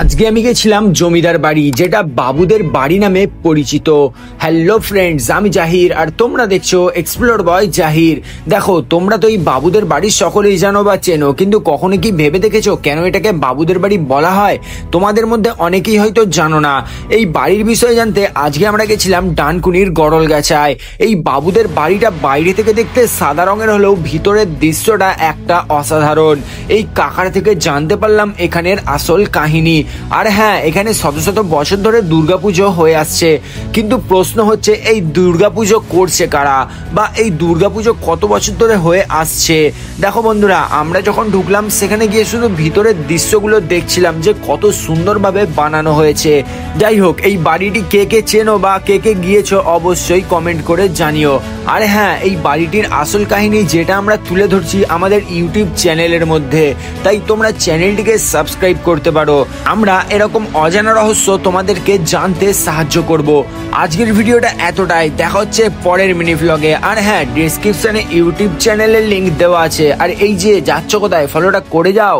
আজকে আমি গেছিলাম জমিদার বাড়ি, যেটা বাবুদের বাড়ি নামে পরিচিত। হ্যালো ফ্রেন্ডস, আমি জাহির আর তোমরা দেখছো এক্সপ্লোর বয় জাহির। দেখো, তোমরা তো এই বাবুদের বাড়ির সকলেই জানো বা চেনো, কিন্তু কখনো কি ভেবে দেখেছো কেন এটাকে বাবুদের বাড়ি বলা হয়? তোমাদের মধ্যে অনেকেই হয়তো জানো না। এই বাড়ির বিষয়ে জানতে আজকে আমরা গেছিলাম ডানকুনির গড়লগাছায়। এই বাবুদের বাড়িটা বাইরে থেকে দেখতে সাদা রঙের হলেও ভিতরের দৃশ্যটা একটা অসাধারণ। এই কাকার থেকে জানতে পারলাম এখানের আসল কাহিনী। আর হ্যাঁ, এখানে শত শত বছর ধরে দুর্গাপুজো হয়ে আসছে, কিন্তু প্রশ্ন হচ্ছে এই দুর্গাপুজো করছে কারা, বা এই দুর্গাপুজো কত বছর ধরে হয়ে আসছে। দেখো বন্ধুরা, আমরা যখন ঢুকলাম সেখানে গিয়ে শুধু ভিতরের দৃশ্যগুলো দেখছিলাম যে কত সুন্দরভাবে বানানো হয়েছে। যাই হোক, এই বাড়িটি কে কে চেনো বা কে কে গিয়েছো অবশ্যই কমেন্ট করে জানিও। আর হ্যাঁ, এই বাড়িটির আসল কাহিনী যেটা আমরা তুলে ধরছি আমাদের ইউটিউব চ্যানেলের মধ্যে, তাই তোমরা চ্যানেলটিকে সাবস্ক্রাইব করতে পারো। আমরা এরকম অজানা রহস্য তোমাদেরকে জানতে সাহায্য করব। আজকের ভিডিওটা এতটাই, দেখা হচ্ছে পরের মিনি ভ্লগে। আর হ্যাঁ, ডেসক্রিপশনে ইউটিউব চ্যানেলের লিংক দেওয়া আছে। আর এই যে যাচ্ছ কোথায়, ফলোটা করে যাও।